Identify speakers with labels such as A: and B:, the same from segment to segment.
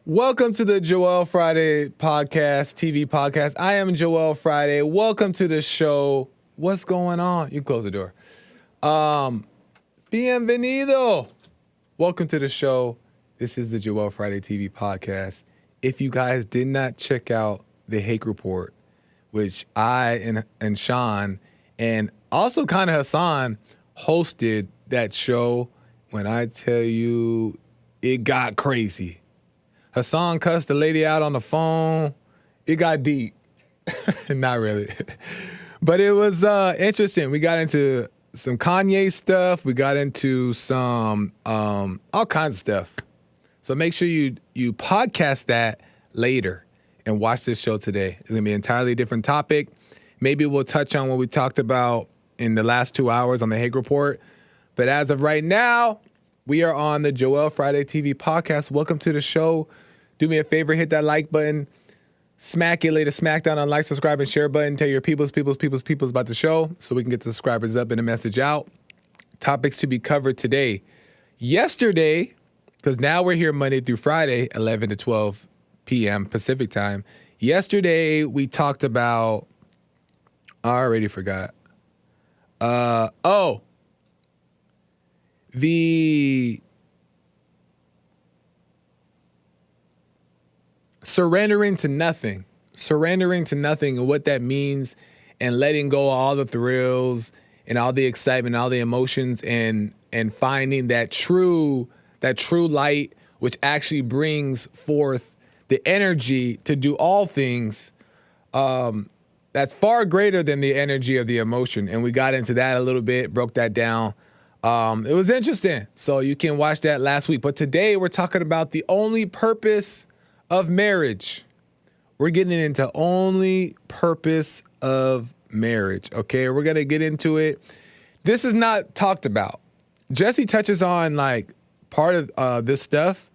A: Welcome to the Joel Friday podcast, TV podcast. I am Joel Friday. Welcome to the show. What's going on? You close the door. Bienvenido. Welcome to the show. This is the Joel Friday TV podcast. If you guys did not check out the Hake Report, which I and Sean and also kind of Hassan hosted that show, when I tell you it got crazy. Hassan cussed the lady out on the phone. It got deep. Not really. But it was interesting. We got into some Kanye stuff. We got into some all kinds of stuff. So make sure you podcast that later and watch this show today. It's going to be an entirely different topic. Maybe we'll touch on what we talked about in the last 2 hours on the Hake Report. But as of right now, we are on the Joel Friday TV podcast. Welcome to the show. Do me a favor, hit that like button. Smack it, lay the smackdown on like, subscribe, and share button. Tell your peoples about the show so we can get the subscribers up and the message out. Topics to be covered today. Yesterday, because now we're here Monday through Friday, 11 to 12 p.m. Pacific time. Yesterday, we talked about, I already forgot. The surrendering to nothing and what that means, and letting go of all the thrills and all the excitement, all the emotions, and finding that true light, which actually brings forth the energy to do all things. That's far greater than the energy of the emotion. And we got into that a little bit, broke that down. It was interesting. So you can watch that last week. But today we're talking about the only purpose of marriage. We're getting into only purpose of marriage. Okay, we're going to get into it. This is not talked about. Jesse touches on like part of this stuff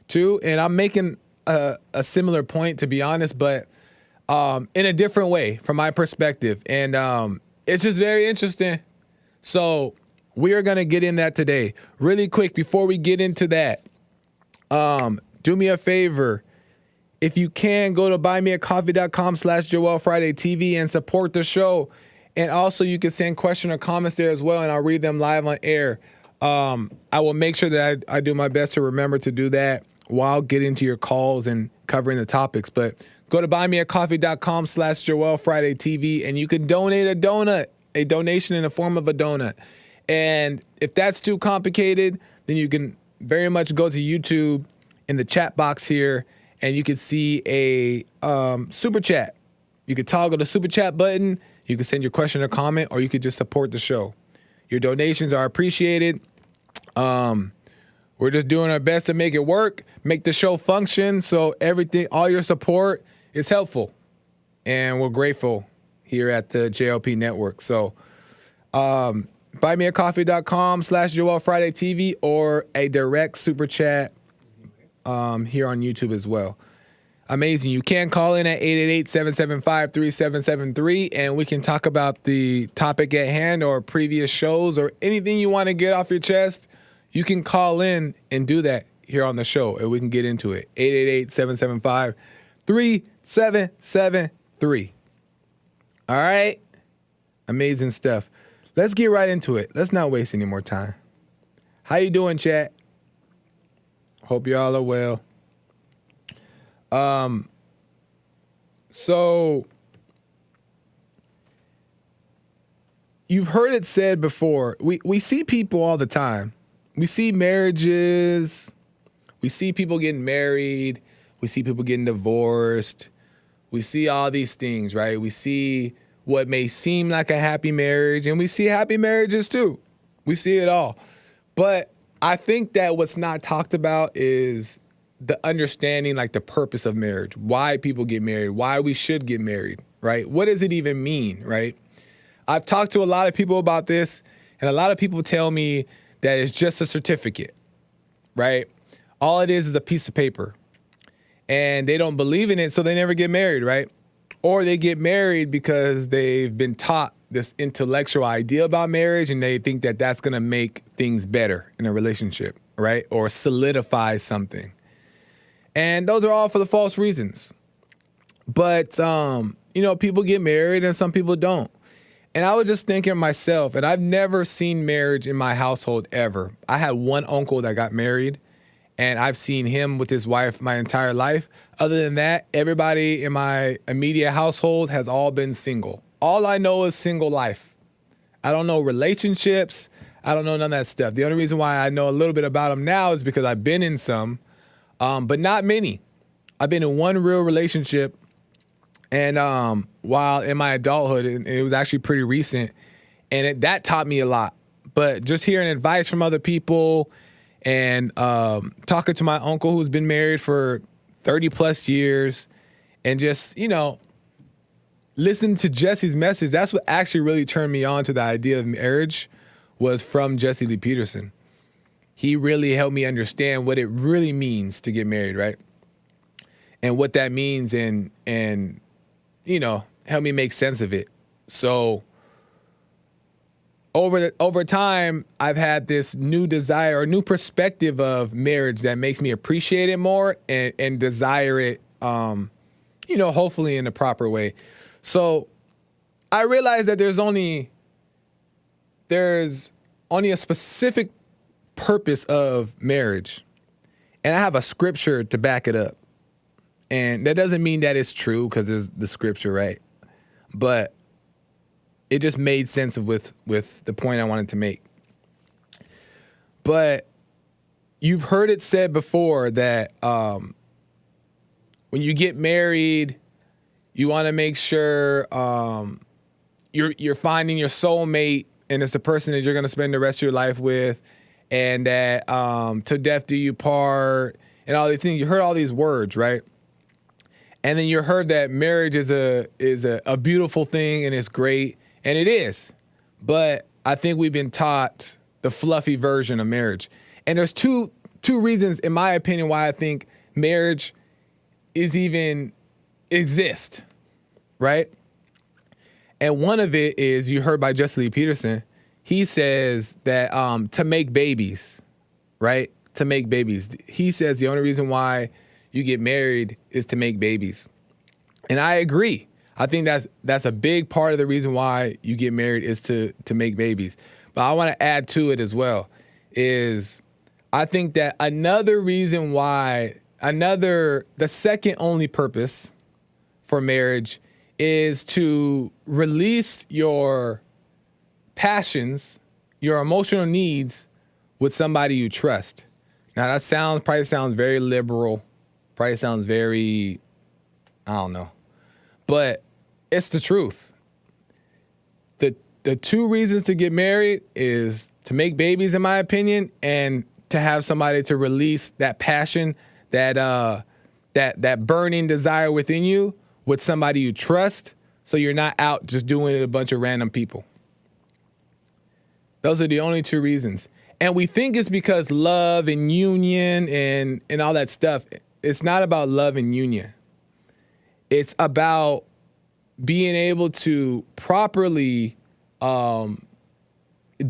A: too. And I'm making a similar point, to be honest, but in a different way from my perspective. And it's just very interesting. So we are going to get in that today. Really quick, before we get into that, do me a favor. If you can, go to buymeacoffee.com/JoelFridayTV and support the show. And also you can send questions or comments there as well, and I'll read them live on air. I will make sure that I do my best to remember to do that while getting to your calls and covering the topics. But go to buymeacoffee.com/JoelFridayTV, and you can donate a donation in the form of a donut. And if that's too complicated, then you can very much go to YouTube in the chat box here, and you can see a super chat. You could toggle the super chat button. You can send your question or comment, or you could just support the show. Your donations are appreciated. We're just doing our best to make it work, make the show function. So everything, all your support is helpful. And we're grateful here at the JLP Network. So buymeacoffee.com/JoelFridayTV or a direct super chat here on YouTube as well. Amazing. You can call in at 888-775-3773, and we can talk about the topic at hand or previous shows or anything you want to get off your chest. You can call in and do that here on the show, and we can get into it. 888-775-3773. All right? Amazing stuff. Let's get right into it. Let's not waste any more time. How you doing, chat? Hope y'all are well. So you've heard it said before. We see people all the time. We see marriages. We see people getting married. We see people getting divorced. We see all these things, right? We see what may seem like a happy marriage, and we see happy marriages too. We see it all. But I think that what's not talked about is the understanding, like the purpose of marriage, why people get married, why we should get married, right? What does it even mean, right? I've talked to a lot of people about this, and a lot of people tell me that it's just a certificate, right? All it is a piece of paper, and they don't believe in it, so they never get married, right? Or they get married because they've been taught this intellectual idea about marriage, and they think that that's going to make things better in a relationship, right? Or solidify something. And those are all for the false reasons. But, people get married and some people don't. And I was just thinking myself, and I've never seen marriage in my household ever. I had one uncle that got married, and I've seen him with his wife my entire life. Other than that, everybody in my immediate household has all been single. All I know is single life. I don't know relationships. I don't know none of that stuff. The only reason why I know a little bit about them now is because I've been in some. But not many. I've been in one real relationship, and while in my adulthood, it was actually pretty recent, and that taught me a lot. But just hearing advice from other people and talking to my uncle who's been married for 30 plus years, and just, listening to Jesse's message, that's what actually really turned me on to the idea of marriage, was from Jesse Lee Peterson. He really helped me understand what it really means to get married, right? And what that means, and help me make sense of it. So over time, I've had this new desire or new perspective of marriage that makes me appreciate it more and desire it, hopefully in the proper way. So I realized that there's only a specific purpose of marriage, and I have a scripture to back it up. And that doesn't mean that it's true because there's the scripture, right? But it just made sense with the point I wanted to make. But you've heard it said before that when you get married, you want to make sure you're finding your soulmate, and it's the person that you're going to spend the rest of your life with. And that till death do you part, and all these things. You heard all these words, right? And then you heard that marriage is a beautiful thing, and it's great, and it is. But I think we've been taught the fluffy version of marriage. And there's two reasons, in my opinion, why I think marriage even exists, right? And one of it is, you heard by Jesse Lee Peterson. He says that to make babies, right? To make babies. He says the only reason why you get married is to make babies. And I agree. I think that's a big part of the reason why you get married is to make babies. But I want to add to it as well is I think that another reason why, the second only purpose for marriage is to release your passions, your emotional needs with somebody you trust. Now that probably sounds very liberal, probably sounds very, I don't know, but it's the truth. The two reasons to get married is to make babies, in my opinion, and to have somebody to release that passion, that burning desire within you with somebody you trust, so you're not out just doing it with a bunch of random people. Those are the only two reasons. And we think it's because love and union and all that stuff. It's not about love and union. It's about being able to properly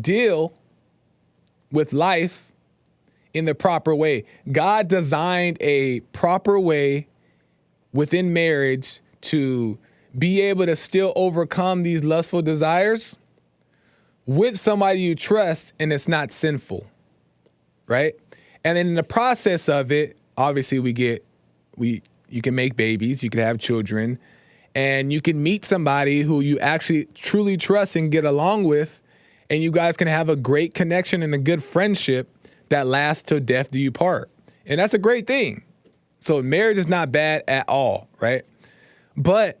A: deal with life in the proper way. God designed a proper way within marriage to be able to still overcome these lustful desires with somebody you trust, and it's not sinful, right? And in the process of it, obviously you can make babies, you can have children, and you can meet somebody who you actually truly trust and get along with, and you guys can have a great connection and a good friendship that lasts till death do you part. And that's a great thing. So marriage is not bad at all, right? But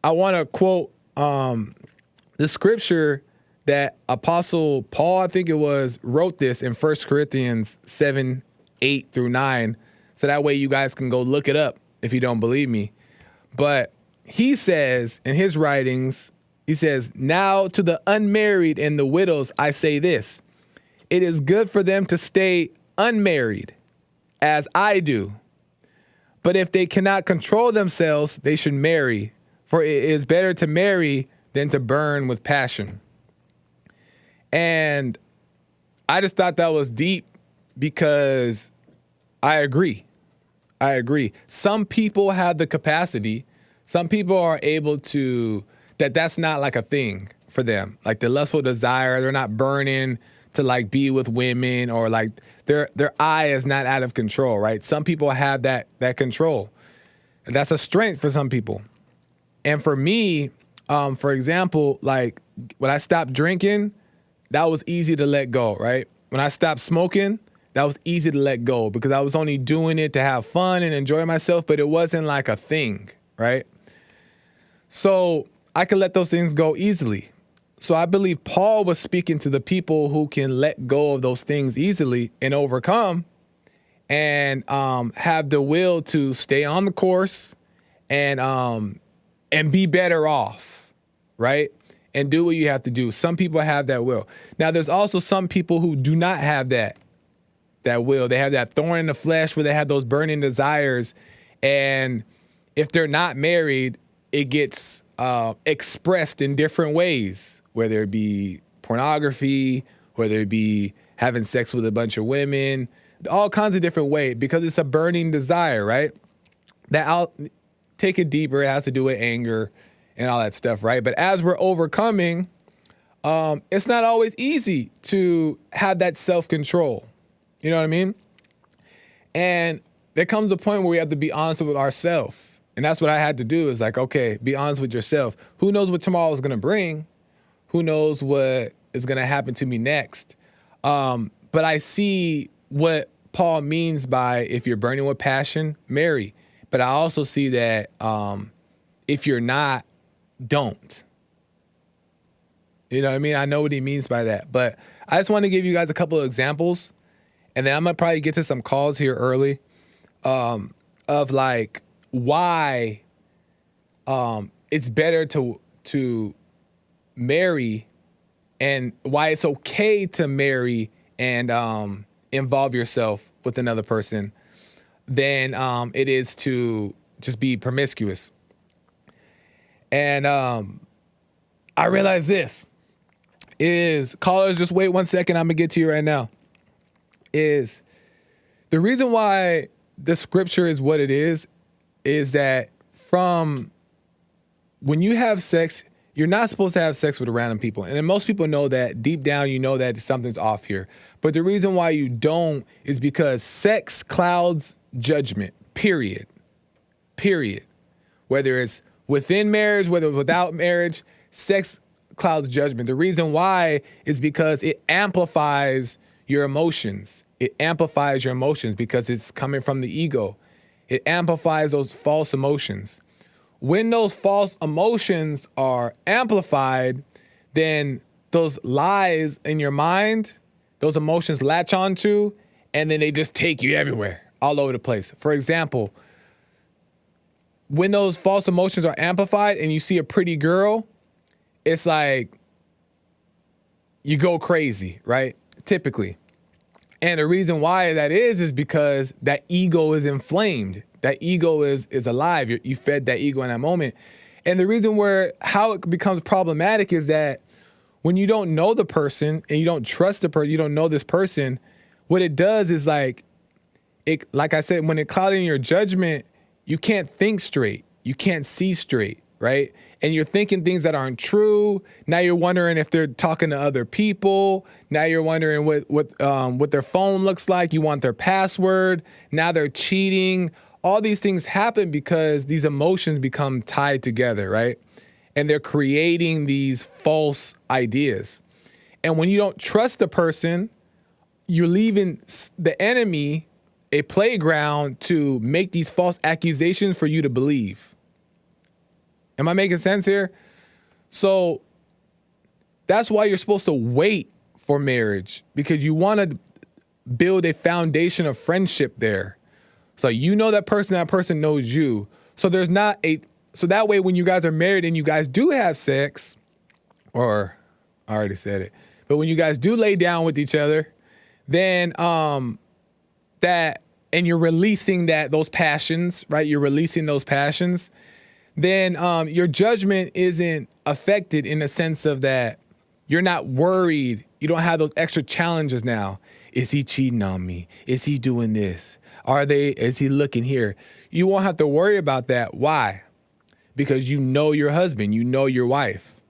A: I want to quote the scripture that Apostle Paul, I think it was, wrote this in 1 Corinthians 7:8-9. So that way you guys can go look it up if you don't believe me. But he says in his writings, he says, "Now to the unmarried and the widows, I say this, it is good for them to stay unmarried as I do. But if they cannot control themselves, they should marry, for it is better to marry than to burn with passion." And I just thought that was deep because I agree. Some people have the capacity. Some people are able to, that's not like a thing for them. Like the lustful desire, they're not burning to like be with women, or like their eye is not out of control, right? Some people have that control. And that's a strength for some people. And for me, for example, like when I stopped drinking, that was easy to let go, right? When I stopped smoking, that was easy to let go because I was only doing it to have fun and enjoy myself, but it wasn't like a thing, right? So I could let those things go easily. So I believe Paul was speaking to the people who can let go of those things easily and overcome and have the will to stay on the course and be better off, right? And do what you have to do. Some people have that will. Now, there's also some people who do not have that will. They have that thorn in the flesh where they have those burning desires. And if they're not married, it gets expressed in different ways, whether it be pornography, whether it be having sex with a bunch of women, all kinds of different ways, because it's a burning desire, right? That I'll take it deeper. It has to do with anger and all that stuff, right? But as we're overcoming, it's not always easy to have that self-control. You know what I mean? And there comes a point where we have to be honest with ourselves. And that's what I had to do, is like, okay, be honest with yourself. Who knows what tomorrow is going to bring? Who knows what is going to happen to me next? But I see what Paul means by, if you're burning with passion, marry. But I also see that if you're not, don't. You know what I mean? I know what he means by that. But I just want to give you guys a couple of examples. And then I'm going to probably get to some calls here early of like why it's better to marry, and why it's okay to marry and involve yourself with another person than it is to just be promiscuous. And I realize this is, callers, just wait 1 second. I'm going to get to you right now. Is the reason why the scripture is what it is that from when you have sex, you're not supposed to have sex with random people. And then most people know that. Deep down, you know that something's off here. But the reason why you don't is because sex clouds judgment, period. Whether it's within marriage, whether it's without marriage, sex clouds judgment. The reason why is because it amplifies your emotions. It amplifies your emotions because it's coming from the ego. It amplifies those false emotions. When those false emotions are amplified, then those lies in your mind, those emotions latch onto, and then they just take you everywhere, all over the place. For example, when those false emotions are amplified and you see a pretty girl, it's like you go crazy, right? Typically. And the reason why that is because that ego is inflamed. That ego is alive. You fed that ego in that moment. And the reason how it becomes problematic is that when you don't know the person and you don't trust the person, you don't know this person, what it does is like I said, when it clouding your judgment, you can't think straight. You can't see straight, right? And you're thinking things that aren't true. Now you're wondering if they're talking to other people. Now you're wondering what their phone looks like. You want their password. Now they're cheating. All these things happen because these emotions become tied together, right? And they're creating these false ideas. And when you don't trust a person, you're leaving the enemy a playground to make these false accusations for you to believe. Am I making sense here? So that's why you're supposed to wait for marriage, because you want to build a foundation of friendship there. So you know that person knows you. So so that way when you guys are married and you guys do have sex, or I already said it, but when you guys do lay down with each other, then and you're releasing those passions, right? You're releasing those passions. Then your judgment isn't affected in the sense of that you're not worried. You don't have those extra challenges now. Is he cheating on me? Is he doing this? Is he looking here? You won't have to worry about that. Why? Because you know your husband, you know your wife.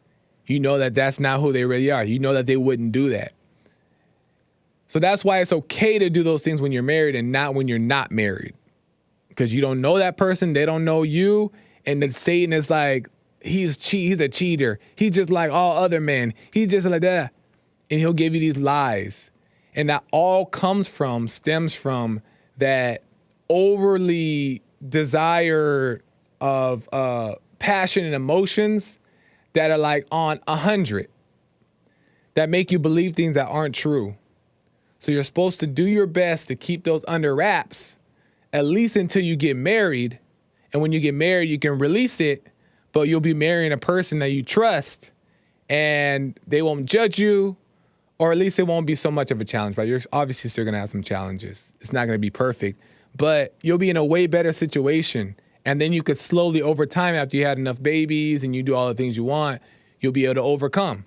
A: You know that that's not who they really are. You know that they wouldn't do that. So that's why it's okay to do those things when you're married and not when you're not married. Because you don't know that person, they don't know you. And then Satan is like, he's a cheater. He's just like all other men. He's just like that. And he'll give you these lies. And that all stems from that overly desire of passion and emotions that are like on 100, that make you believe things that aren't true. So you're supposed to do your best to keep those under wraps, at least until you get married. And when you get married, you can release it, but you'll be marrying a person that you trust and they won't judge you, or at least it won't be so much of a challenge, right? You're obviously still going to have some challenges. It's not going to be perfect, but you'll be in a way better situation. And then you could slowly over time, after you had enough babies and you do all the things you want, you'll be able to overcome.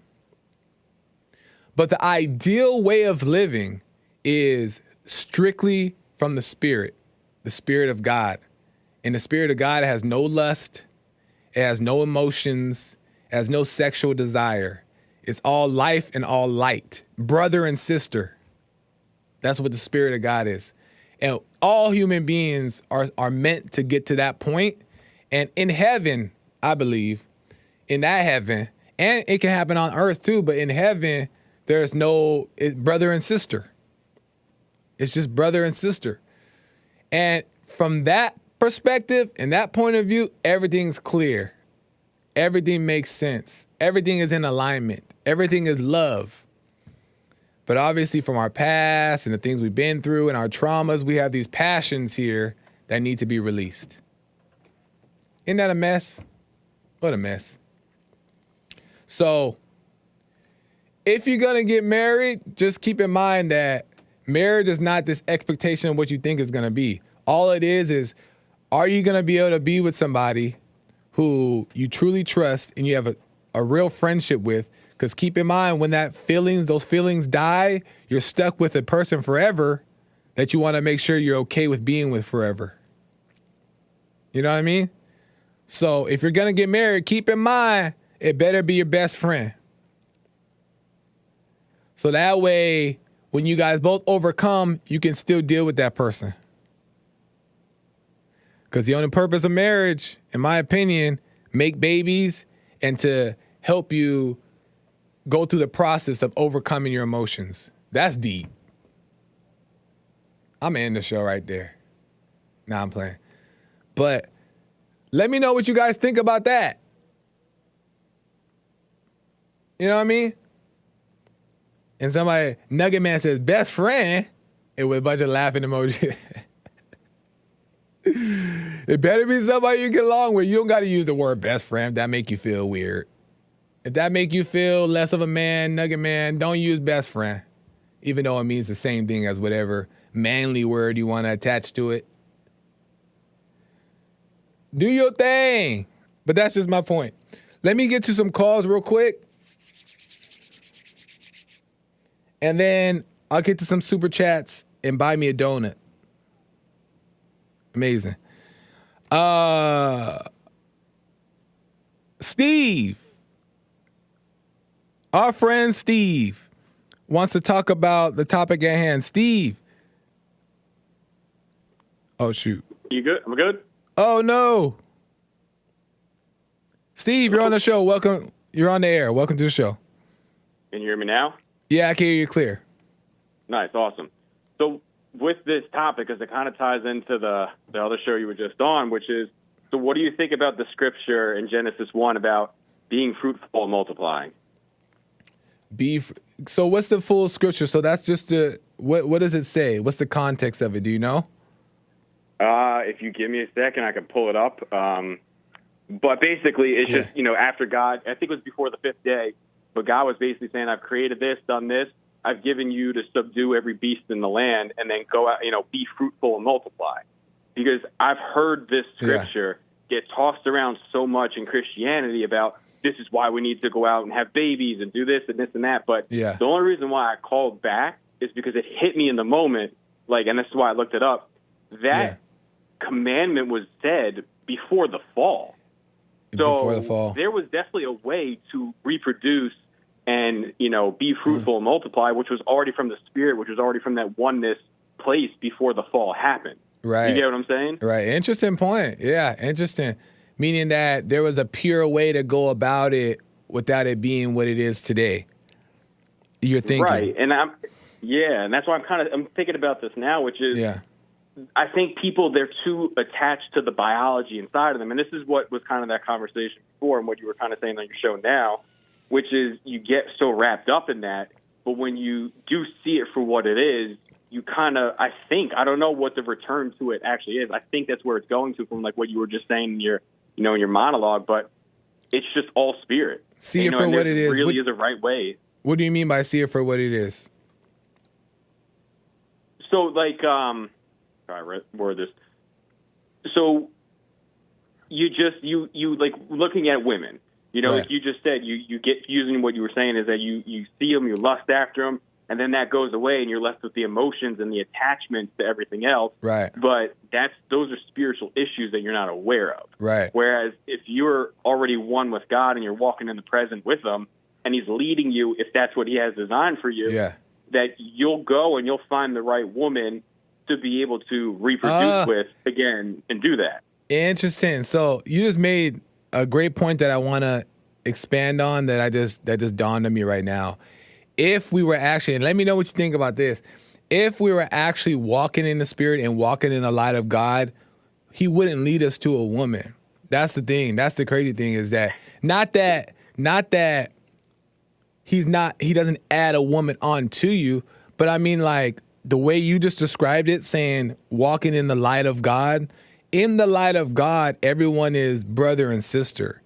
A: But the ideal way of living is strictly from the Spirit of God. And the Spirit of God has no lust, it has no emotions, it has no sexual desire. It's all life and all light, brother and sister. That's what the Spirit of God is. And all human beings are meant to get to that point. And in heaven, I believe, in that heaven, and it can happen on earth too, but in heaven, it's brother and sister. It's just brother and sister. And from that perspective and that point of view, everything's clear. Everything makes sense. Everything is in alignment. Everything is love. But obviously from our past and the things we've been through and our traumas, we have these passions here that need to be released. Isn't that a mess? What a mess. So if you're going to get married, just keep in mind that marriage is not this expectation of what you think it's going to be. All it is are you going to be able to be with somebody who you truly trust and you have a real friendship with? Because keep in mind, when those feelings die, you're stuck with a person forever that you want to make sure you're okay with being with forever. You know what I mean? So if you're going to get married, keep in mind, it better be your best friend. So that way, when you guys both overcome, you can still deal with that person. Because the only purpose of marriage, in my opinion, make babies and to help you go through the process of overcoming your emotions. That's deep. I'm gonna end the show right there. Nah, I'm playing. But let me know what you guys think about that. You know what I mean? And somebody, Nugget Man says, best friend. and with a bunch of laughing emojis. It better be somebody you get along with. You don't got to use the word best friend if that make you feel weird. If that make you feel less of a man, nugget man, don't use best friend, even though it means the same thing as whatever manly word you want to attach to it. Do your thing. But that's just my point. Let me get to some calls real quick. And then I'll get to some super chats and buy me a donut. Amazing. Steve. Our friend Steve wants to talk about the topic at hand. Steve. Oh, shoot.
B: You good? I'm good?
A: Oh, no. Steve, you're on the show. Welcome. You're on the air. Welcome to the show.
B: Can you hear me now?
A: Yeah, I can hear you clear.
B: Nice. Awesome. So with this topic, because it kind of ties into the other show you were just on, which is, so what do you think about the scripture in Genesis 1 about being fruitful and multiplying?
A: So what's the full scripture? So that's just what does it say? What's the context of it? Do you know?
B: If you give me a second, I can pull it up. But basically, it's just, after God, I think it was before the fifth day, but God was basically saying, I've created this, done this. I've given you to subdue every beast in the land and then go out, be fruitful and multiply. Because I've heard this scripture get tossed around so much in Christianity about this is why we need to go out and have babies and do this and this and that. But the only reason why I called back is because it hit me in the moment, and this is why I looked it up. That commandment was said before the fall.
A: Before the fall.
B: There was definitely a way to reproduce and, be fruitful and multiply, which was already from the Spirit, which was already from that oneness place before the fall happened.
A: Right.
B: You get what I'm saying?
A: Right. Interesting point. Yeah, interesting. Meaning that there was a pure way to go about it without it being what it is today. You're thinking.
B: Right. And and that's why I'm thinking about this now, which is I think people, they're too attached to the biology inside of them. And this is what was kind of that conversation before and what you were kind of saying on your show now, which is you get so wrapped up in that. But when you do see it for what it is, you kind of, I don't know what the return to it actually is. I think that's where it's going to from what you were just saying in your, in your monologue, but it's just all spirit.
A: See it for what it is.
B: Really is a right way.
A: What do you mean by see it for what it is?
B: So I word this. So you looking at women, like you just said, you get using what you were saying is that you see them, you lust after them, and then that goes away and you're left with the emotions and the attachments to everything else.
A: Right.
B: But those are spiritual issues that you're not aware of.
A: Right.
B: Whereas if you're already one with God and you're walking in the present with him and he's leading you, if that's what he has designed for you, that you'll go and you'll find the right woman to be able to reproduce with again and do that. Interesting.
A: So you just made a great point that I want to expand on that just dawned on me right now. If we were actually, and let me know what you think about this, if we were actually walking in the Spirit and walking in the light of God, he wouldn't lead us to a woman. That's the thing. That's the crazy thing is that not that he doesn't add a woman onto you, but I mean the way you just described it, saying walking in the light of God, in the light of God, everyone is brother and sister.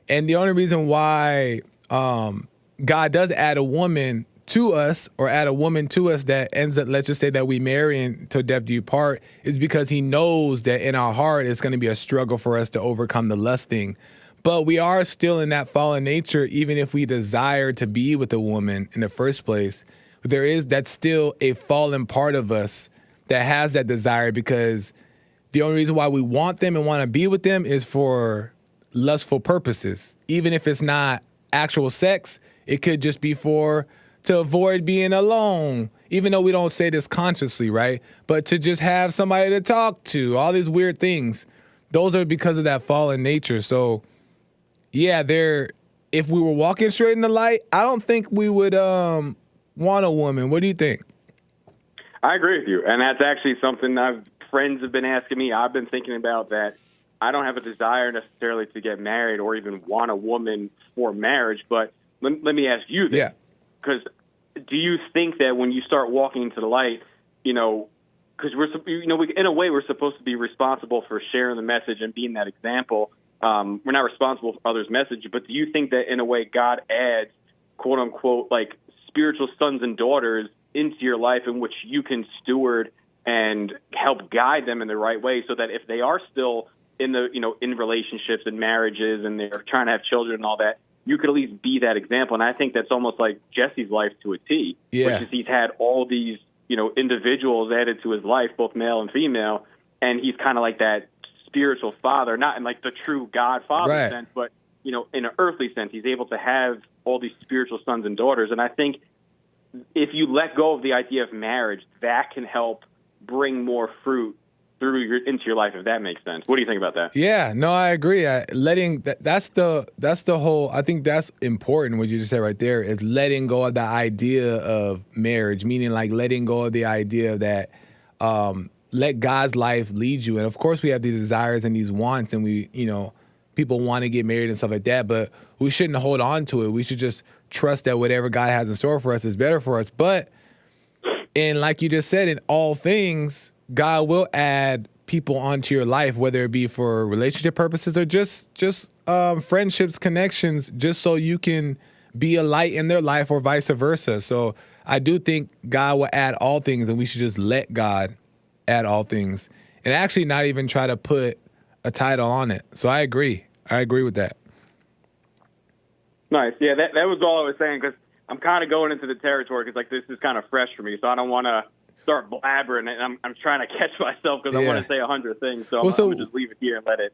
A: And the only reason why God does add a woman to us or add a woman to us that ends up, let's just say that we marry until death do you part, is because he knows that in our heart it's going to be a struggle for us to overcome the lusting. But we are still in that fallen nature, even if we desire to be with a woman in the first place. That's still a fallen part of us that has that desire, because the only reason why we want them and want to be with them is for lustful purposes. Even if it's not actual sex, it could just be to avoid being alone, even though we don't say this consciously, right? But to just have somebody to talk to, all these weird things, those are because of that fallen nature. So yeah, if we were walking straight in the light, I don't think we would want a woman. What do you think?
B: I agree with you. And that's actually something friends have been asking me. I've been thinking about that. I don't have a desire necessarily to get married or even want a woman for marriage, but let me ask you this.
A: Yeah.
B: Because do you think that when you start walking into the light, because in a way, we're supposed to be responsible for sharing the message and being that example. We're not responsible for others' message, but do you think that in a way God adds, quote unquote, like spiritual sons and daughters into your life in which you can steward and help guide them in the right way, so that if they are still in in relationships and marriages and they're trying to have children and all that, you could at least be that example. And I think that's almost like Jesse's life to a T, which is he's had all these, individuals added to his life, both male and female. And he's kind of like that spiritual father, not in like the true God father sense, but, in an earthly sense, he's able to have all these spiritual sons and daughters. And I think if you let go of the idea of marriage, that can help bring more fruit into your life, if that makes sense. What do you think about that?
A: Yeah, no, I agree. That's the whole. I think that's important. What you just said right there is letting go of the idea of marriage, meaning like letting go of the idea that let God's life lead you. And of course, we have these desires and these wants, and people want to get married and stuff like that. But we shouldn't hold on to it. We should just trust that whatever God has in store for us is better for us. But and like you just said, in all things, God will add people onto your life, whether it be for relationship purposes or just friendships, connections, just so you can be a light in their life or vice versa. So I do think God will add all things, and we should just let God add all things and actually not even try to put a title on it. So I agree. I agree with that.
B: Nice. Yeah, that was all I was saying, because I'm kind of going into the territory because, like, this is kind of fresh for me, so I don't want to start blabbering, and I'm trying to catch myself because I want to say 100 things. So I'm going to just leave it here and let it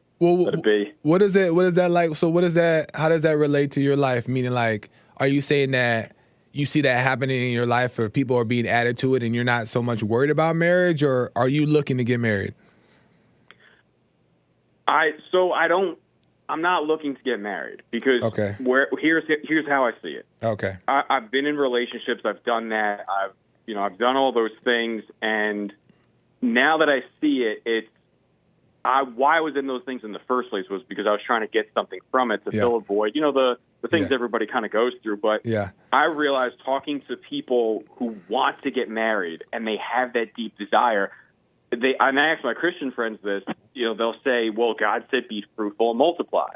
B: be.
A: What is that like? So how does that relate to your life? Meaning, like, are you saying that you see that happening in your life, or people are being added to it and you're not so much worried about marriage, or are you looking to get married?
B: I'm not looking to get married because here's how I see it.
A: Okay.
B: I've been in relationships. I've done that. I've done all those things, and now that I see it, why I was in those things in the first place was because I was trying to get something from it to fill a void. The things everybody kind of goes through. But I realized, talking to people who want to get married and they have that deep desire, and I ask my Christian friends this, they'll say, well, God said be fruitful and multiply.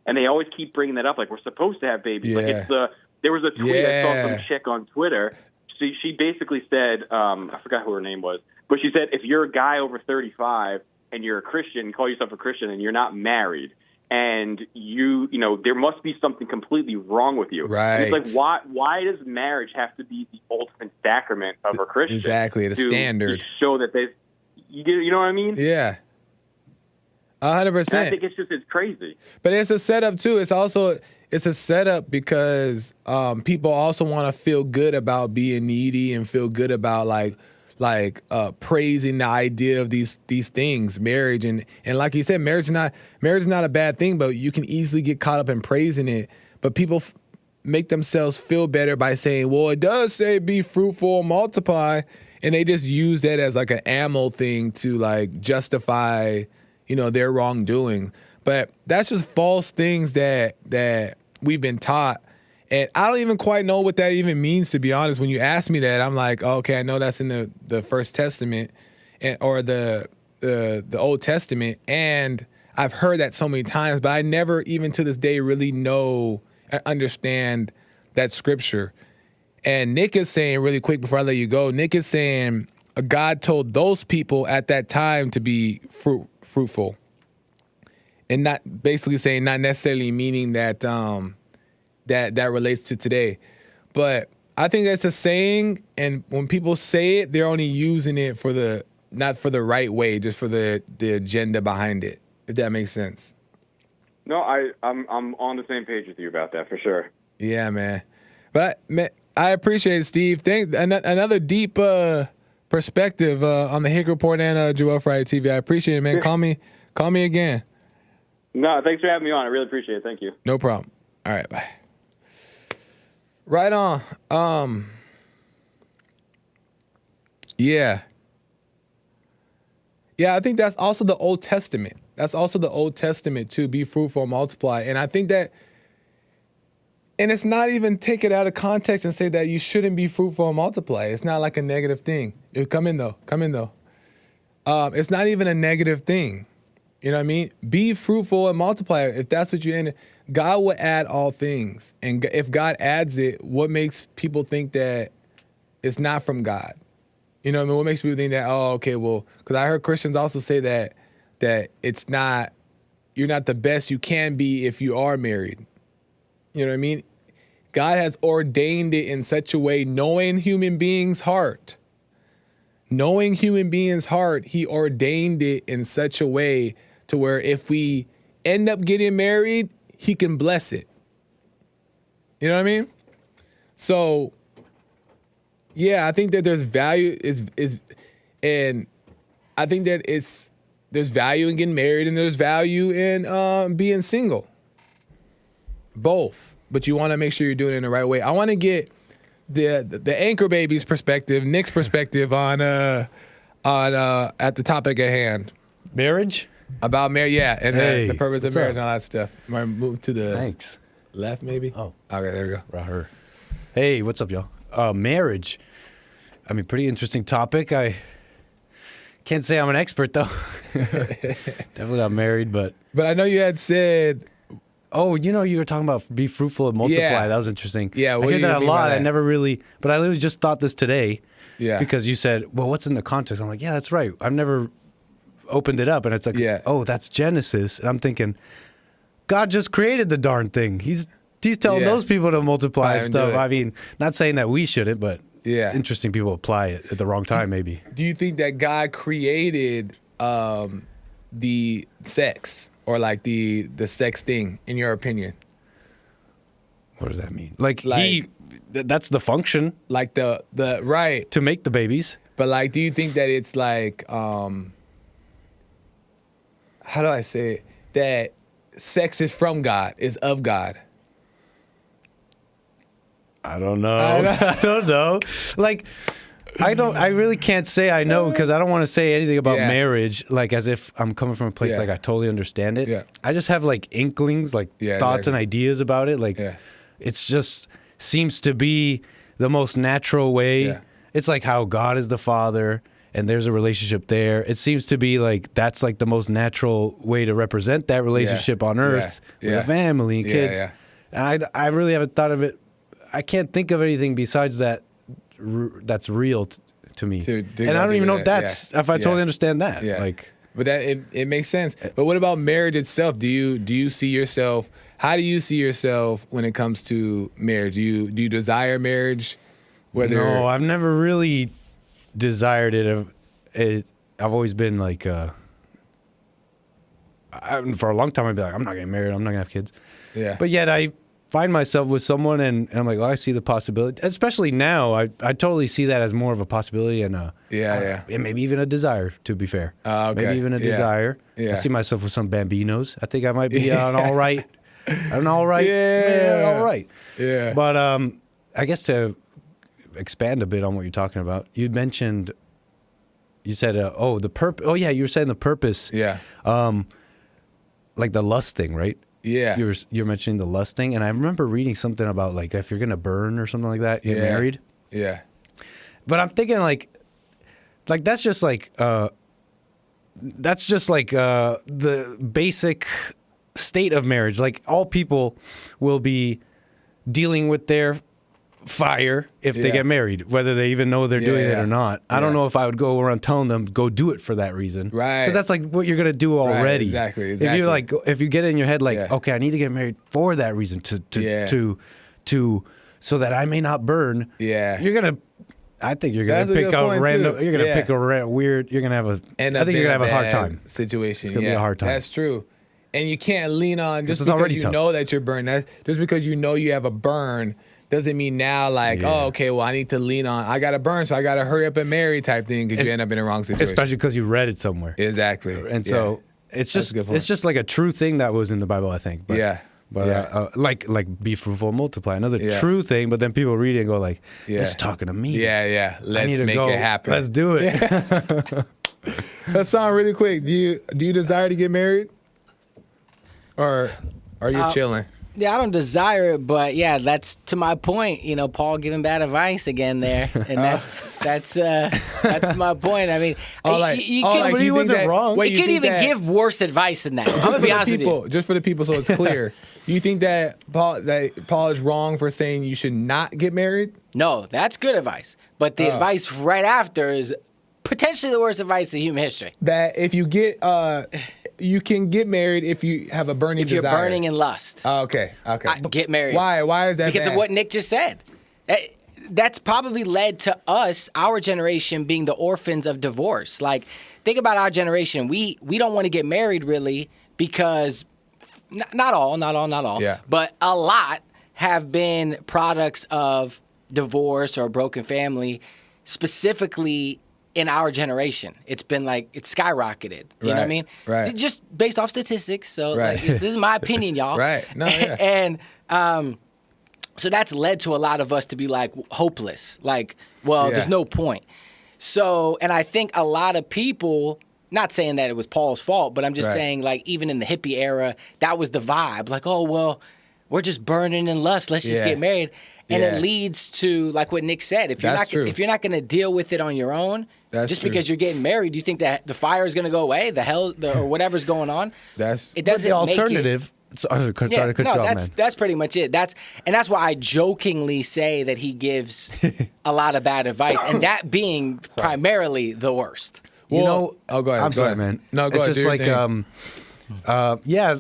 B: And they always keep bringing that up, like we're supposed to have babies.
A: Yeah.
B: Like there was a tweet I saw some chick on Twitter. She basically said, I forgot who her name was, but she said, if you're a guy over 35 and you're a Christian, call yourself a Christian, and you're not married, and there must be something completely wrong with you.
A: Right.
B: And it's like, why does marriage have to be the ultimate sacrament of a Christian?
A: Exactly, the standard.
B: To show that you know what I mean?
A: Yeah. 100%.
B: I think it's crazy.
A: But it's a setup too. It's a setup because people also want to feel good about being needy and feel good about like praising the idea of these things, marriage, and like you said, marriage is not a bad thing, but you can easily get caught up in praising it. But people make themselves feel better by saying, well, it does say be fruitful, multiply, and they just use that as like an ammo thing to like justify their wrongdoing. But that's just false things that we've been taught. And I don't even quite know what that even means, to be honest. When you ask me that, I'm like, okay, I know that's in the First Testament or the Old Testament. And I've heard that so many times, but I never even to this day really understand that scripture. And Nick is saying, really quick before I let you go, Nick is saying God told those people at that time to be fruitful. And not basically saying, not necessarily meaning that that relates to today. But I think that's a saying, and when people say it, they're only using it not for the right way, just for the agenda behind it, if that makes sense.
B: No, I'm on the same page with you about that, for sure.
A: Yeah, man. But man, I appreciate it, Steve. Another deep perspective on the Hick Report and Joel Friday TV. I appreciate it, man. Call me again.
B: No, thanks for having me on. I really appreciate it. Thank you.
A: No problem. All right, bye. Right on. Yeah, I think that's also the Old Testament. That's also the Old Testament too. Be fruitful, multiply. And I think that, And it's not even take it out of context and say that you shouldn't be fruitful and multiply. It's not like a negative thing. Come in though. It's not even a negative thing. You know what I mean? Be fruitful and multiply. If that's what you're in, God will add all things. And if God adds it, what makes people think that it's not from God? You know what I mean? What makes people think that, oh, okay, well, because I heard Christians also say that it's not, you're not the best you can be if you are married. You know what I mean? God has ordained it in such a way, knowing human beings' heart, he ordained it in such a way to where if we end up getting married, he can bless it. You know what I mean? So, yeah, I think that there's value and I think that there's value in getting married and there's value in being single. Both. But you want to make sure you're doing it in the right way. I want to get the anchor baby's perspective, Nick's perspective on at the topic at hand.
C: Marriage?
A: About marriage, yeah, and
C: Hey,
A: the purpose of
C: what's
A: marriage
C: up?
A: and all that stuff. Might move to the
C: Thanks.
A: left, maybe.
C: Oh.
A: Okay, there we go.
C: Right here. Hey, what's up, y'all? Marriage. I mean, pretty interesting topic. I can't say I'm an expert, though. Definitely not married, but...
A: But I know you had said...
C: Oh, you were talking about be fruitful and multiply.
A: Yeah.
C: That was interesting.
A: Yeah, what
C: I
A: do
C: hear
A: you
C: that a
A: mean by
C: lot. I
A: that?
C: never really... But I literally just thought this today.
A: Yeah.
C: Because you said, well, what's in the context? I'm like, yeah, that's right. I've never opened it up. And it's like,
A: Yeah.
C: oh, that's Genesis. And I'm thinking, God just created the darn thing. He's telling
A: Yeah.
C: those people to multiply
A: Fine,
C: and
A: do
C: stuff.
A: it.
C: I mean, not saying that we shouldn't, but
A: Yeah.
C: it's interesting people apply it at the wrong time, maybe.
A: Do you think that God created the sex or like the sex thing, in your opinion?
C: What does that mean? Like that's the function
A: Like the right.
C: to make the babies.
A: But like, do you think that it's like, how do I say it? That sex is from God, is of God.
C: I don't know. I don't know. Like, I really can't say I know because I don't want to say anything about
A: Yeah.
C: marriage, like as if I'm coming from a place
A: Yeah.
C: like I totally understand it.
A: Yeah.
C: I just have like inklings, like
A: Yeah,
C: thoughts
A: exactly.
C: and ideas about it. Like,
A: Yeah.
C: it's just seems to be the most natural way.
A: Yeah.
C: It's like how God is the father and there's a relationship there. It seems to be like that's like the most natural way to represent that relationship on earth with a family and kids.
A: Yeah.
C: And I really haven't thought of it. I can't think of anything besides that that's real to me.
A: To dig
C: and I
A: out
C: don't even know
A: into
C: if
A: that.
C: that's
A: Yeah.
C: if I totally
A: Yeah.
C: understand that.
A: Yeah.
C: Like,
A: But that it makes sense. But what about marriage itself? Do you see yourself? How do you see yourself when it comes to marriage? Do you desire marriage?
C: no, I've never really desired it. I've always been like, for a long time, I'd be like, I'm not getting married. I'm not gonna have kids.
A: Yeah.
C: But yet I find myself with someone and I'm like, well, I see the possibility. Especially now, I totally see that as more of a possibility and and maybe even a desire, to be fair.
A: Okay.
C: Maybe even a desire.
A: Yeah.
C: I see myself with some bambinos. I think I might be an all right. An all right.
A: Yeah.
C: All right.
A: Yeah.
C: But I guess to expand a bit on what you're talking about, you said, the purpose. Oh, yeah, you were saying the purpose.
A: Yeah.
C: Like the lust thing, right?
A: Yeah.
C: You're mentioning the lust thing, and I remember reading something about like if you're gonna burn or something like that, get married.
A: Yeah.
C: But I'm thinking like that's just like the basic state of marriage. Like all people will be dealing with their fire if they
A: Yeah.
C: get married, whether they even know they're doing it
A: yeah.
C: or not. I don't know if I would go around telling them go do it for that reason,
A: Right.
C: Because that's like what you're gonna do already.
A: exactly.
C: If you if you get in your head like,
A: Yeah.
C: okay, I need to get married for that reason to so that I may not burn.
A: Yeah.
C: I think you're gonna
A: That's a
C: pick
A: good
C: a
A: point,
C: random.
A: too.
C: You're gonna
A: Yeah.
C: pick a weird. You're gonna have a.
A: End
C: I
A: up
C: think you're
A: in
C: gonna have a hard
A: bad
C: time.
A: situation.
C: It's gonna be a hard time.
A: That's true. And you can't lean on just
C: it's
A: because
C: already
A: you
C: tough.
A: know that you're burned. Just because you know you have a burn doesn't mean now like,
C: Yeah.
A: oh, okay, well, I need to lean on. I got a burn, so I got to hurry up and marry type thing because you end up in the wrong situation.
C: Especially because you read it somewhere.
A: Exactly.
C: And so it's
A: That's a good point.
C: it's just like a true thing that was in the Bible, I think. But,
A: Yeah.
C: But
A: Yeah.
C: like be fruitful and multiply, another
A: Yeah.
C: true thing. But then people read it and go like,
A: Yeah.
C: "It's talking to me."
A: Yeah.
C: I
A: Let's
C: need to
A: make
C: go.
A: it happen.
C: Let's do it.
A: Let's sound really quick. Do you desire to get married, or are you chilling?
D: Yeah, I don't desire it, but yeah, that's to my point. You know, Paul giving bad advice again there, and that's my point. I mean, you could,
C: he wasn't wrong.
D: You could even give worse advice than that. I'm gonna be honest with you.
A: Just for the people, so it's clear. You think that Paul is wrong for saying you should not get married?
D: No, that's good advice. But the advice right after is potentially the worst advice in human history.
A: That if you get, you can get married if you have a burning desire.
D: If you're burning in lust.
A: Oh, okay.
D: Get married.
A: Why is that
D: Because
A: bad?
D: of what Nick just said. That's probably led to us, our generation, being the orphans of divorce. Like, think about our generation. We don't want to get married, really, because not all,
A: yeah.
D: but a lot have been products of divorce or a broken family, specifically in our generation. It's been like, it's skyrocketed. You know what I mean?
A: Right.
D: Just based off statistics. So
A: Right.
D: like, this is my opinion, y'all.
A: Right. No, yeah.
D: And so that's led to a lot of us to be like hopeless. Like, well,
A: Yeah.
D: there's no point. So, and I think a lot of people, not saying that it was Paul's fault, but I'm just
A: Right.
D: saying, like, even in the hippie era, that was the vibe. Like, oh, well, we're just burning in lust. Let's just
A: Yeah.
D: get married. And
A: Yeah.
D: it leads to, like what Nick said, if you're
A: That's true.
D: not going to deal with it on your own,
A: That's
D: just
A: true.
D: because you're getting married, do you think that the fire is going to go away, or whatever's going on? It
C: But
D: doesn't
C: the
D: make it.
C: alternative. Sorry to cut you off, man.
D: That's pretty much it. That's why I jokingly say that he gives a lot of bad advice, and that being primarily the worst.
C: You know,
A: oh, go ahead.
C: I'm
A: go
C: sorry,
A: ahead.
C: man.
A: No, go
C: it's
A: ahead.
C: just like, yeah.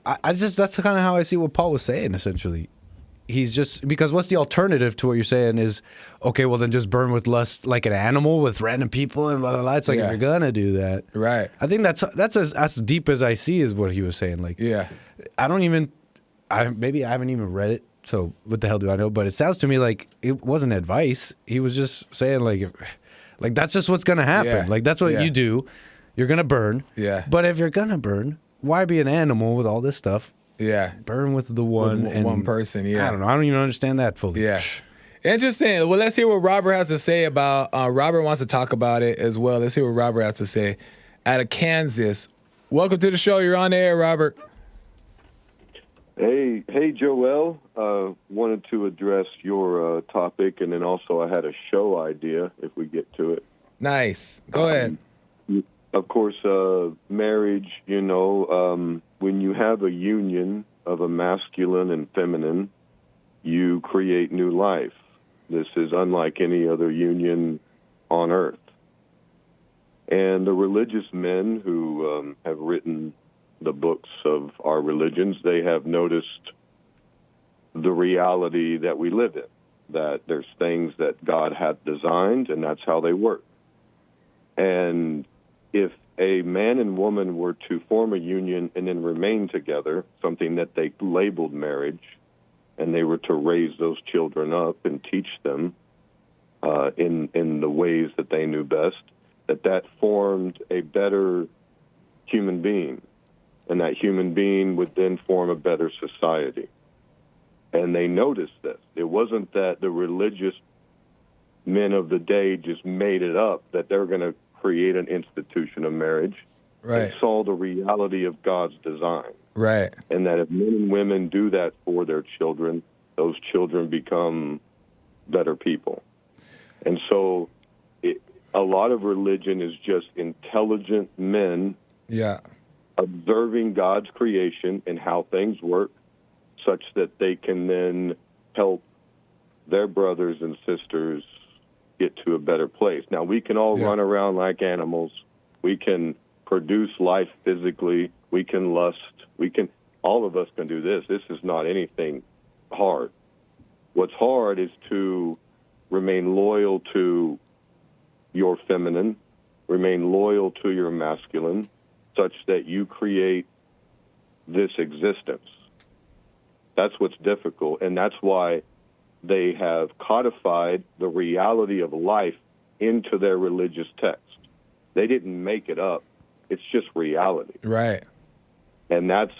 C: I just that's kind of how I see what Paul was saying. Essentially, he's just because what's the alternative to what you're saying is okay. Well, then just burn with lust like an animal with random people and blah blah blah. It's like
A: Yeah.
C: if you're gonna do that,
A: Right.
C: I think that's as deep as I see is what he was saying. Like,
A: Yeah.
C: maybe I haven't even read it. So what the hell do I know? But it sounds to me like it wasn't advice. He was just saying like that's just what's gonna happen.
A: Yeah.
C: Like that's what
A: Yeah.
C: you do. You're gonna burn.
A: Yeah.
C: But if you're gonna burn, why be an animal with all this stuff?
A: Yeah.
C: Burn with the one
A: With
C: and
A: one person, yeah.
C: I don't know. I don't even understand that fully.
A: Yeah. Interesting. Well, let's hear what Robert has to say about. Robert wants to talk about it as well. Let's hear what Robert has to say. Out of Kansas. Welcome to the show. You're on the air, Robert.
E: Hey, Joel. Wanted to address your topic, and then also I had a show idea if we get to it.
A: Nice. Go ahead.
E: Of course, marriage, when you have a union of a masculine and feminine, you create new life. This is unlike any other union on earth. And the religious men who have written the books of our religions, they have noticed the reality that we live in, that there's things that God had designed, and that's how they work. And if a man and woman were to form a union and then remain together, something that they labeled marriage, and they were to raise those children up and teach them in the ways that they knew best, that formed a better human being. And that human being would then form a better society. And they noticed this. It wasn't that the religious men of the day just made it up, that they're going to create an institution of marriage.
A: Right.
E: They saw the reality of God's design.
A: Right.
E: And that if men and women do that for their children, those children become better people. And so a lot of religion is just intelligent men
A: Yeah.
E: observing God's creation and how things work such that they can then help their brothers and sisters get to a better place. Now, we can all run around like animals. We can produce life physically. We can lust. All of us can do this. This is not anything hard. What's hard is to remain loyal to your feminine, remain loyal to your masculine, such that you create this existence. That's what's difficult, and that's why they have codified the reality of life into their religious text. They didn't make it up. It's just reality.
A: Right.
E: And that's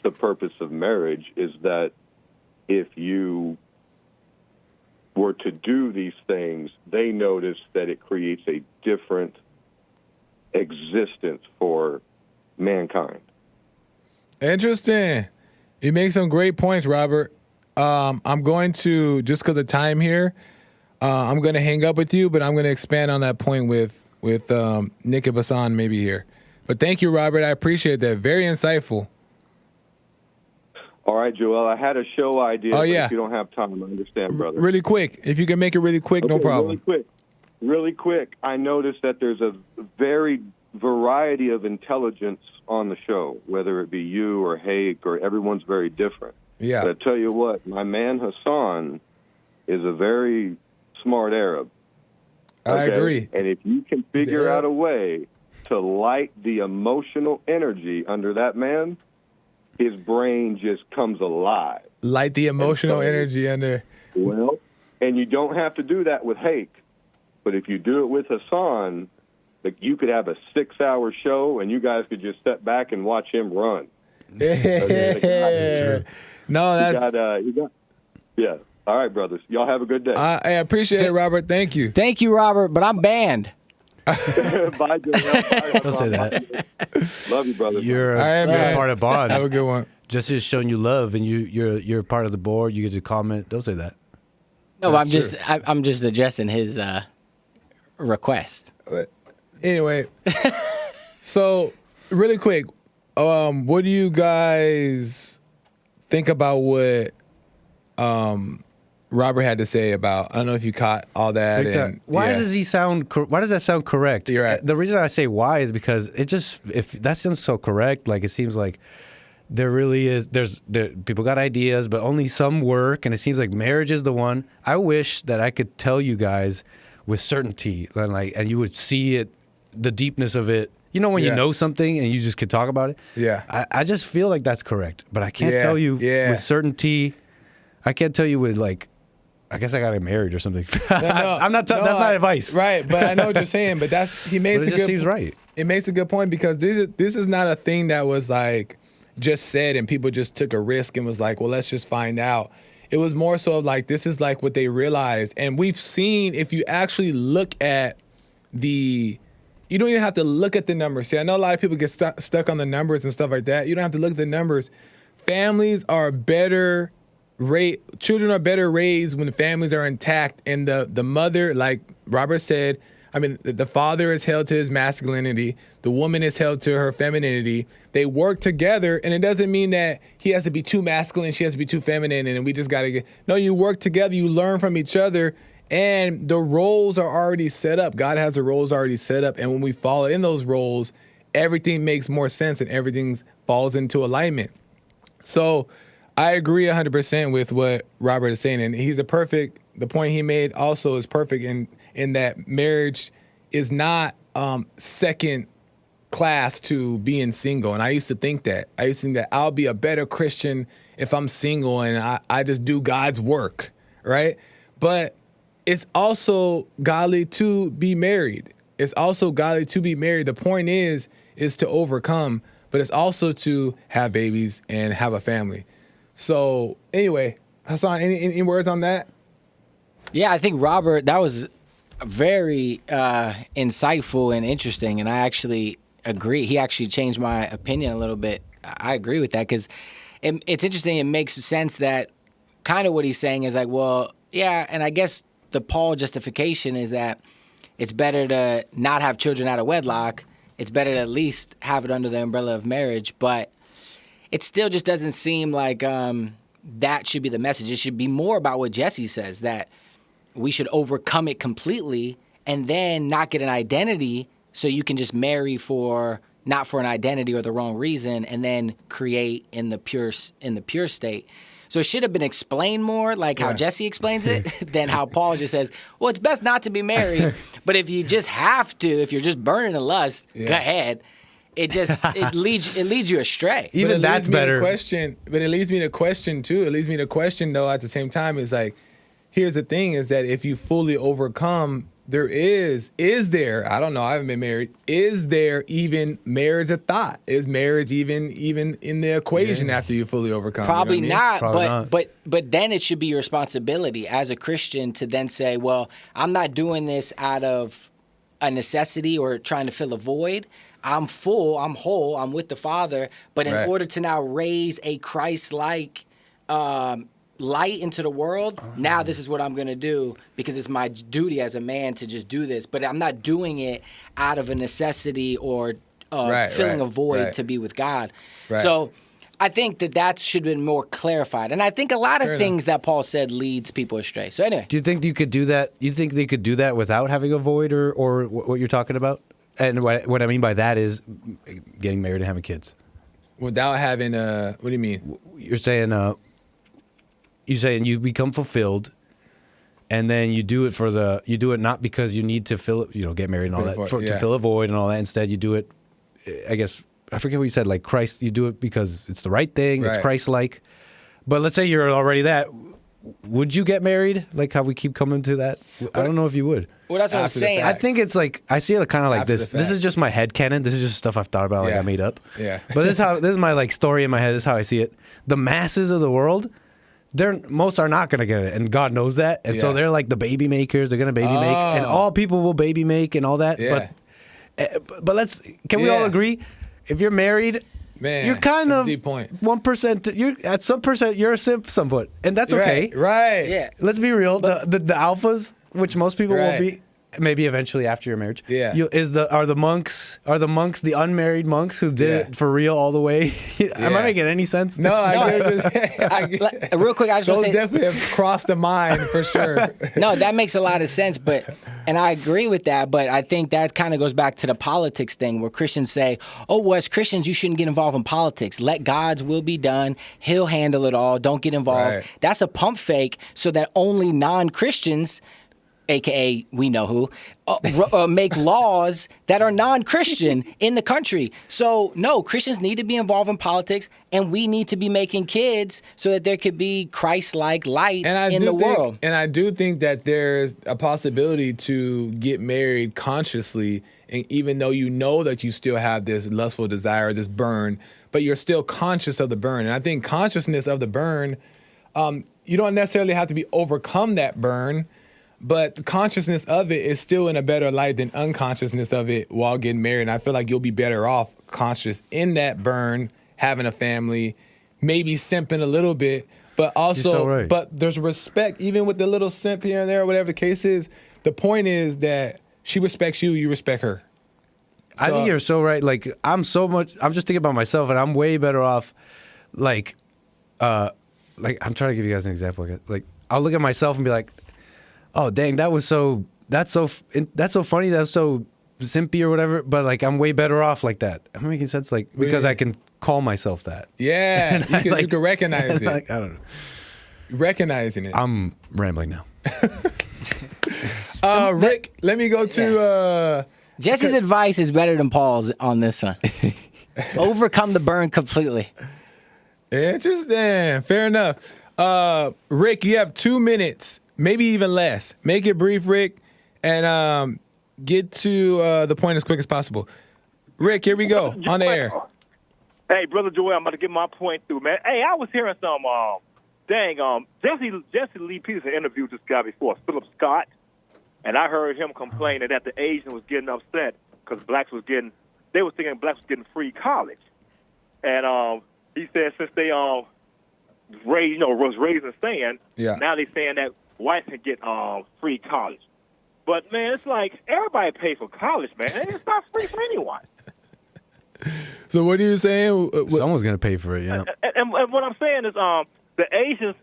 E: the purpose of marriage, is that if you were to do these things, they notice that it creates a different existence for mankind.
A: Interesting. You make some great points, Robert. I'm going to, just because of time here, I'm going to hang up with you, but I'm going to expand on that point with Nick and Basan maybe here. But thank you, Robert. I appreciate that. Very insightful.
E: All right, Joel. I had a show idea.
A: Oh,
E: but
A: yeah.
E: If you don't have time, I understand, brother.
A: Really quick. If you can make it really quick, no problem.
E: Really quick. I noticed that there's a very variety of intelligence on the show, whether it be you or Hake or everyone's very different.
A: Yeah.
E: But I tell you what, my man Hassan is a very smart Arab.
A: I agree.
E: And if you can figure out a way to light the emotional energy under that man, his brain just comes alive.
A: Light the emotional energy under.
E: Well, and you don't have to do that with Hake, but if you do it with Hassan, like you could have a 6-hour show and you guys could just step back and watch him run.
A: No, that's.
E: Yeah. All right, brothers. Y'all have a good day.
A: I appreciate it, Robert. Thank you.
D: Thank you, Robert, but I'm banned.
E: Bye, Joel. Bye.
C: Don't say that.
E: Love you, brother.
C: You're
A: All right, man.
C: part of Bond.
A: Have a good one.
C: Just showing you love, and you're part of the board. You get to comment. Don't say that.
D: No,
A: That's
D: I'm just addressing his request.
A: But anyway, so really quick, what do you guys think about what Robert had to say about? I don't know if you caught all that. And,
C: why
A: yeah.
C: does he sound? Why does that sound correct?
A: You're right.
C: The reason I say why is because it just, if that sounds so correct, like it seems like there really is. There people got ideas, but only some work, and it seems like marriage is the one. I wish that I could tell you guys with certainty, and you would see it, the deepness of it. You know when you know something and you just could talk about it?
A: Yeah.
C: I just feel like that's correct, but I can't tell you with certainty. I can't tell you with I guess I got to get married or something. I'm not. That's not advice,
A: right? But I know what you're saying. But he makes
C: it just seems right.
A: It makes a good point because this is not a thing that was just said and people just took a risk and was like, well, let's just find out. It was more so this is what they realized, and we've seen if you actually look at you don't even have to look at the numbers. See, I know a lot of people get stuck on the numbers and stuff like that. You don't have to look at the numbers. Families are better. Children are better raised when families are intact, and the mother, like Robert said, the father is held to his masculinity, the woman is held to her femininity. They work together, and it doesn't mean that he has to be too masculine, she has to be too feminine, and we just gotta no, you work together, you learn from each other, and the roles are already set up. God has the roles already set up, and when we follow in those roles, everything makes more sense and everything falls into alignment. So I agree 100% with what Robert is saying, and the point he made also is perfect in that marriage is not second class to being single. And I used to think that. I used to think that I'll be a better Christian if I'm single and I just do God's work, right? But it's also godly to be married. It's also godly to be married. The point is to overcome, but it's also to have babies and have a family. So anyway, Hassan, any words on that?
D: Yeah, I think Robert, that was very insightful and interesting, and I actually agree. He actually changed my opinion a little bit. I agree with that because it's interesting. It makes sense that kind of what he's saying is well, yeah, and I guess the Paul justification is that it's better to not have children out of wedlock. It's better to at least have it under the umbrella of marriage, but it still just doesn't seem like that should be the message. It should be more about what Jesse says, that we should overcome it completely and then not get an identity so you can just marry not for an identity or the wrong reason and then create in the pure state. So it should have been explained more like how Jesse explains it than how Paul just says, well, it's best not to be married, but if you just have to, if you're just burning the lust, go ahead. It leads you astray.
C: Even that's better.
A: But it leads me to question too. It leads me to question though at the same time is here's the thing is that if you fully overcome, is there, I don't know, I haven't been married, is there even marriage a thought? Is marriage even in the equation after you fully overcome?
D: Probably
A: you know what I mean?
D: not, but then it should be your responsibility as a Christian to then say, well, I'm not doing this out of a necessity or trying to fill a void. I'm full, I'm whole, I'm with the Father. But in
A: Right.
D: order to now raise a Christ-like light into the world, now this is what I'm going to do because it's my duty as a man to just do this. But I'm not doing it out of a necessity or filling a void to be with God.
A: Right.
D: So I think that should have been more clarified. And I think a lot of things that Paul said leads people astray. So anyway.
C: Do you think you could do that? You think they could do that without having a void or what you're talking about? And what I mean by that is getting married and having kids.
A: Without having a, what do you mean?
C: You're saying you become fulfilled, and then you do it not because you need to get married and all that to fill a void and all that. Instead, you do it. I guess I forget what you said. Like Christ, you do it because it's the right thing. It's Christ-like. But let's say you're already that. Would you get married? Like how we keep coming to that. I don't know if you would.
D: Well, that's what I'm saying.
C: I think it's like I see it kind of like
A: After
C: this.
A: the
C: This
A: fact.
C: is just my headcanon. This is just stuff I've thought about, like I made up.
A: Yeah.
C: But this is my like story in my head. This is how I see it. The masses of the world, most are not going to get it, and God knows that. And so they're like the baby makers. They're going to baby make, and all people will baby make and all that.
A: Yeah.
C: But can we all agree? If you're married,
A: Man,
C: you're kind
A: that's
C: of
A: a deep point.
C: 1%. You're at some percent. You're a simp somewhat, and that's okay.
A: Right.
D: Yeah.
C: Let's be real. The alphas, which most people will be, maybe eventually after your marriage.
A: Yeah.
C: Are the monks the unmarried monks who did it for real all the way? Am I making any sense?
A: No, I get
D: Real quick, I just
A: those
D: want to say
A: definitely have crossed the mind for sure.
D: no, that makes a lot of sense, and I agree with that, but I think that kind of goes back to the politics thing where Christians say, oh, well, as Christians, you shouldn't get involved in politics. Let God's will be done. He'll handle it all. Don't get involved.
A: Right.
D: That's a pump fake so that only non-Christians, a.k.a. we know who, make laws that are non-Christian in the country. So, no, Christians need to be involved in politics, and we need to be making kids so that there could be Christ-like lights in the world.
A: And I do think that there's a possibility to get married consciously, and even though you know that you still have this lustful desire, this burn, but you're still conscious of the burn. And I think consciousness of the burn, you don't necessarily have to be overcome that burn, but the consciousness of it is still in a better light than unconsciousness of it while getting married. And I feel like you'll be better off conscious in that burn, having a family, maybe simping a little bit, but also, but there's respect, even with the little simp here and there, whatever the case is. The point is that she respects you, you respect her. So,
C: I think you're so right. Like I'm just thinking about myself, and I'm way better off. Like I'm trying to give you guys an example. Like I'll look at myself and be like, oh dang, that's so funny, that's so simpy or whatever, but like I'm way better off like that. Am I making sense? Like because I can call myself that.
A: Yeah, you can recognize it.
C: Like, I don't know.
A: Recognizing it.
C: I'm rambling now.
A: Rick, let me go to
D: Jesse's advice is better than Paul's on this one. Overcome the burn completely.
A: Interesting. Fair enough. Rick, you have 2 minutes, maybe even less. Make it brief, Rick, and get to the point as quick as possible. Rick, here we go on the air.
F: Hey, Brother Joel, I'm about to get my point through, man. Hey, I was hearing some, Jesse Lee Peterson interviewed this guy before, Philip Scott, and I heard him complaining that the Asian was getting upset because they were thinking blacks was getting free college. And he said since they was raised in saying, now they saying that whites can get free college. But, man, it's like everybody pays for college, man. It's not free for anyone.
A: So what are you saying?
C: Someone's going to pay for it, yeah.
F: And what I'm saying is the Asians,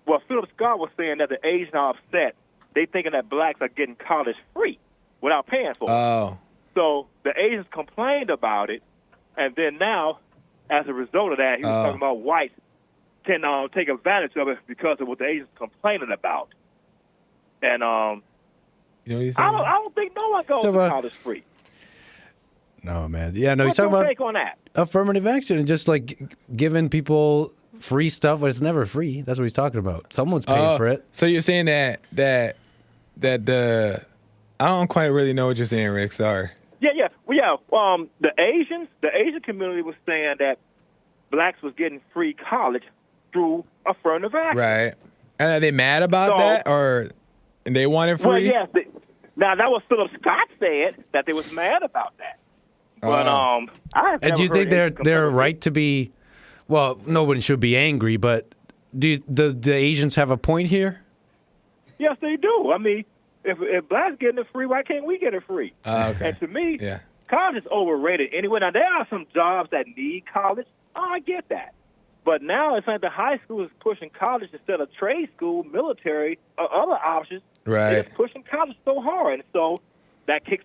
F: well, Philip Scott was saying that the Asians are upset. They thinking that blacks are getting college free without paying for it.
A: Oh.
F: So the Asians complained about it, and then now, as a result of that, he was talking about whites can take advantage of it because of what the Asians complaining about. And
A: you know what he's saying?
F: I don't think no one goes to college free.
C: No, man. Yeah, no,
F: What's
C: he's talking
F: your
C: about
F: take on that?
C: affirmative action and just like giving people free stuff, but it's never free. That's what he's talking about. Someone's paying for it.
A: So you're saying that the I don't quite really know what you're saying, Rick. Sorry.
F: Yeah. Well, the Asian community was saying that blacks was getting free college through affirmative action.
A: Right. And are they mad about that, or they want it free?
F: Well, yes. Now that was Philip Scott said that they was mad about that. But
C: And do you think they're right to be? Well, no one should be angry, but do the Asians have a point here?
F: Yes, they do. I mean, if blacks getting it free, why can't we get it free?
A: Okay.
F: And to me, college is overrated anyway. Now, there are some jobs that need college. I get that. But now it's like the high school is pushing college instead of trade school, military, or other options.
A: Right.
F: They're pushing college so hard. And so that kicks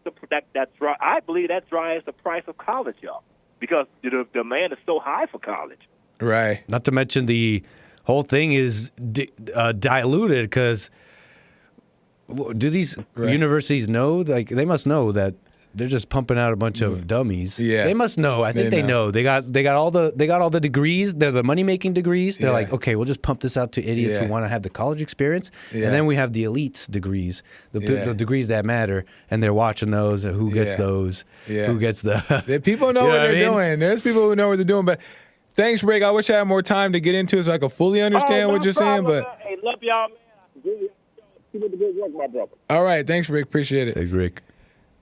F: I believe that drives the price of college up because the demand is so high for college.
A: Right.
C: Not to mention the whole thing is diluted because do these universities know? Like they must know that they're just pumping out a bunch of dummies.
A: Yeah.
C: They must know. I think they know. They got all the degrees. They're the money making degrees. They're like, okay, we'll just pump this out to idiots who want to have the college experience.
A: Yeah.
C: And then we have the elites degrees, the degrees that matter, and they're watching those. Who gets those?
A: Yeah.
C: Who gets the?
A: People know what they're doing. There's people who know what they're doing. But thanks, Rick. I wish I had more time to get into it so I could fully understand what you're saying. But
F: hey, love y'all, man. Keep up the good work, my brother.
A: all right, thanks, Rick. Appreciate it.
C: Thanks, Rick.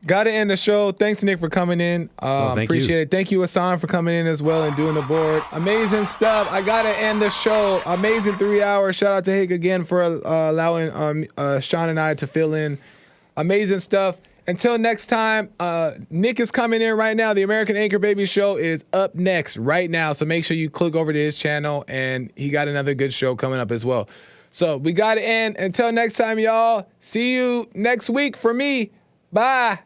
A: Got to end the show. Thanks, Nick, for coming in. Appreciate it. Thank you, Hassan, for coming in as well and doing the board. Amazing stuff. I got to end the show. Amazing 3 hours. Shout out to Hig again for allowing Sean and I to fill in. Amazing stuff. Until next time, Nick is coming in right now. The American Anchor Baby Show is up next right now. So make sure you click over to his channel, and he got another good show coming up as well. So we got to end. Until next time, y'all. See you next week for me. Bye.